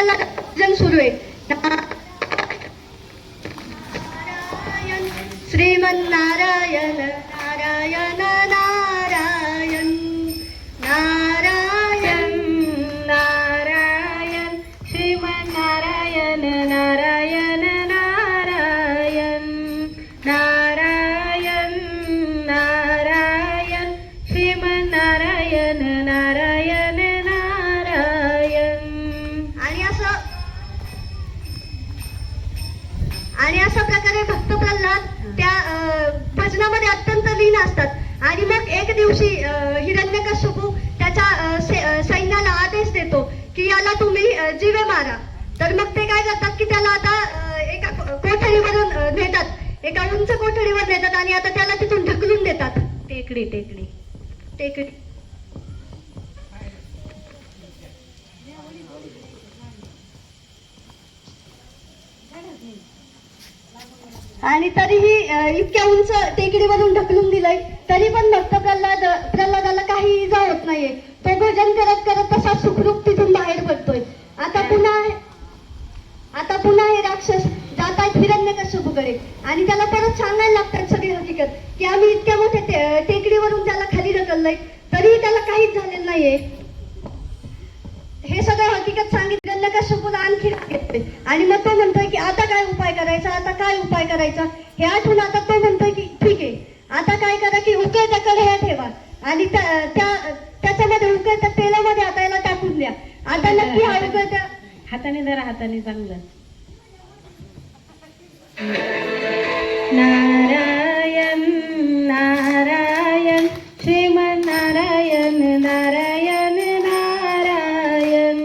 प्रल्हाद भजन सुरू आहे. श्रीमन्नारायण नारायण नारायण नारायण नारायण श्रीमन्नारायण नारायण नारायण नारायण नारायण श्रीमन्नारायण नारायण नारायण. आणि अशा प्रकारे भक्त प्रल्हाद त्या भजनामध्ये अत्यंत लीन असतात. आणि मग एक दिवशी हिरण्यकश्यपू त्याच्या सैन्याला आदेश देतो की याला तुम्ही जीवे मारा. तर मग ते काय करतात की त्याला आता एका कोठडीवरून नेतात, एका उंच कोठडीवर नेतात आणि आता त्याला तिथून ढकलून देतात. टेकडी टेकडी टेकडी आणि तरीही इतक्या उंच टेकडीवरून ढकलून दिलंय तरी पण भक्त प्रल्हादाला काही इजा होत नाहीये. तो भजन करत करत तसा सुखरूप तिथून बाहेर पडतोय. आता पुन्हा हे राक्षस जातात हिरण्यकश्यपूकडे आणि त्याला परत सांगायला लागतात सगळी हकीकत की आम्ही इतक्या मोठ्या टेकडीवरून त्याला खाली ढकललंय तरीही त्याला काहीच झालेलं नाहीये. हे सगळं हकीकत सांगितलं हिरण्यकश्यपूला आणखी येते आणि मग तो म्हणतोय की आता काय उपाय करायचा, आता काय उपाय करायचा हे आठवून आता तो म्हणतोय की ठीक आहे आता काय करा की उकळत्या कढया ठेवा आणि त्याच्यामध्ये उकळत्या तेलामध्ये आता याला टाकून द्या. आता नक्की हा उकळत्या हाताने जरा हाताने चांगलं. नारायण नारायण श्रीमन्नारायण नारायण नारायण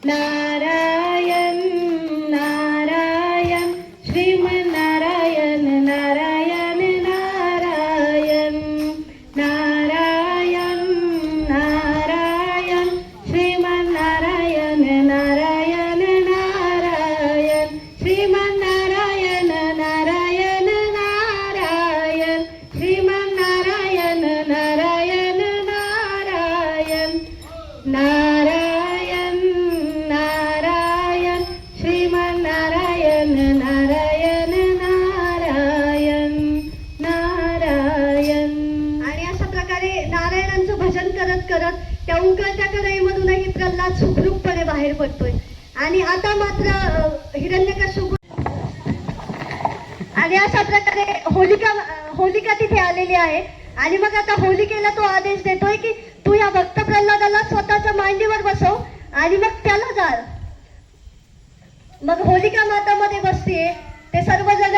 नारायण नारायण श्रीमन्नारायण नारायण नारायण नारायण नारायण श्रीमन्नारायण नारायण नारायण श्रीमन्नारायण नारायण नारायण श्रीमन्नारायण नारायण नारायण नारायण नारायण श्रीमन्नारायण नारायण नारायण नारायण. आणि अशा प्रकारे नारायणांचं भजन करत करत त्या उकळत्या कढईमधूनही प्रल्हाद सुखरूपपणे बाहेर पडतोय. आणि आता मात्र हिरण्यकश्यपू आणि अशा प्रकारे होलिका तिथे आलेली आहे. आणि मग आता होलिकेला तो आदेश देतोय की तू या भक्त प्रल्हादाला स्वतःच्या मांडीवर बसव आणि मग त्याला जाळ. मग होलिका मातामध्ये बसतीये. ते सर्वजण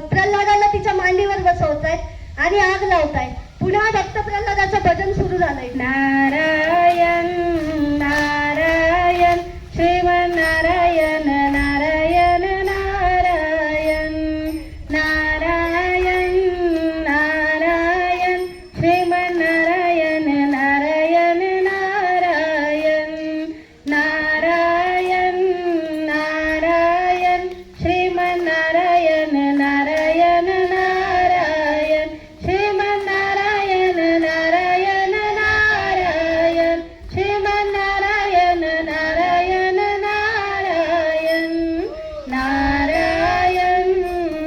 प्रल्हादाला तिच्या मांडीवर बसवतायत आणि आग लावतायत. पुन्हा भक्त प्रल्हादाचं भजन सुरू झालंय. नारायण नारायण श्रीमन्नारायण नारायण नारायण नारायण नारायण श्रीमन्नारायण नारायण नारायण नारायण नारायण श्रीमन्नारायण नारायण नारायण श्रीमन्नारायण नारायण नारायण श्रीमन्नारायण नारायण नारायण नारायण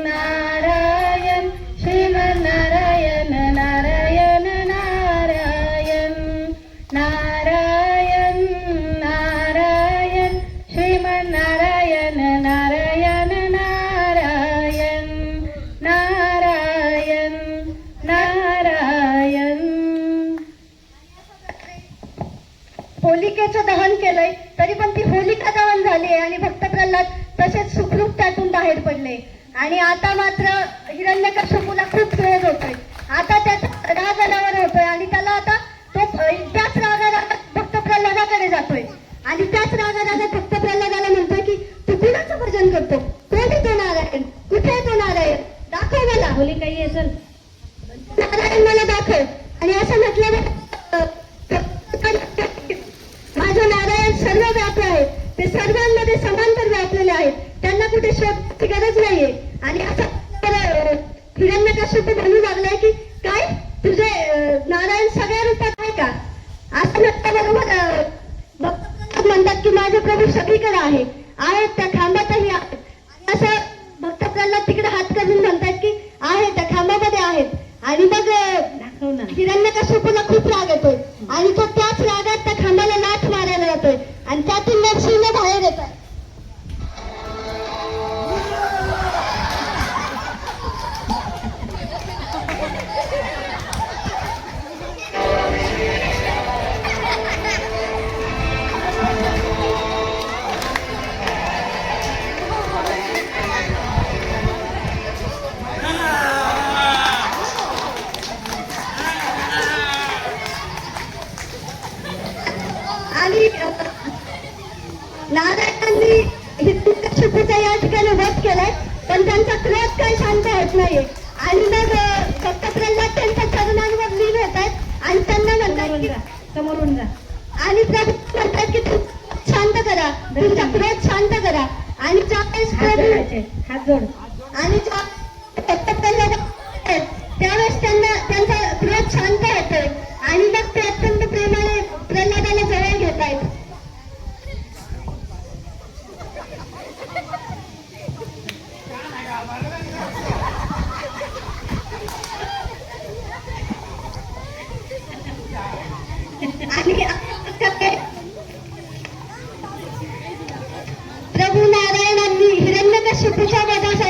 नारायण श्रीमन्नारायण नारायण नारायण नारायण नारायण श्रीमन्नारायण नारायण नारायण नारायण नारायण. होलिकेचं दहन केलंय तरी पण ती होलिका दहन झाली आणि भक्त प्रल्हाद तसेच सुखरूप त्यातून बाहेर पडले. आणि आता मात्र हिरण्यकश्यपूला खूप क्रोध होतोय. आता त्याचा राग अनावर होतोय आणि त्याला आता तो त्याच रागारागात भक्त प्रल्हादाकडे जातोय आणि त्याच रागारागात भक्त प्रल्हादाला म्हणतोय की तू कुणाचं भजन करतो, कोणी तो नारायण, कुठे तो नारायण, दाखव मला. होलिका ये चल, नारायण मला दाखव. आणि असं म्हटलं माझं नारायण सर्व व्यापी आहेत, ते सर्वांमध्ये समांतर व्यापलेले आहेत, त्यांना कुठे शोधची गरज नाहीये. आणि असं हिरण्यकश्यपू म्हणू लागलाय की काय तुझे नारायण सगळ्या रूपात आहे का. असं म्हटल्याबरोबर म्हणतात की माझे प्रभू सगळीकडे आहेत त्या खांबातही आहेत. असं भक्त प्रल्हाद तिकडे हात करून म्हणतात की आहे त्या खांबामध्ये आहेत. आणि मग हिरण्यकश्यपूला खूप राग येतोय आणि तो त्याच रागात त्या खांबाला लाथ मारायला जातोय आणि त्यातून मग सिंह बाहेर येतात. आणि नारायणांनी हिरण्यकश्यपूचा या ठिकाणी वध केलाय पण त्यांचा क्रोध काही शांत होत नाहीये. आणि मग भक्त प्रल्हाद त्यांच्या चरणांवर लीन होत आहेत आणि त्यांना म्हणतात समोरून जा आणि प्रभू म्हणतात की तू शांत करा, तुमचा क्रोध शांत करा. आणि ज्यावेळेस प्रभू हात जोड आणि भक्त प्रल्हाद त्यावेळेस त्यांना त्यांचा क्रोध शांत होतोय आणि मग ते अत्यंत प्रेमाने प्रल्हादाला जवळ घेत आहेत. प्रभू नारायणांनी हिरण्यकश्यपूच्या वधासाठी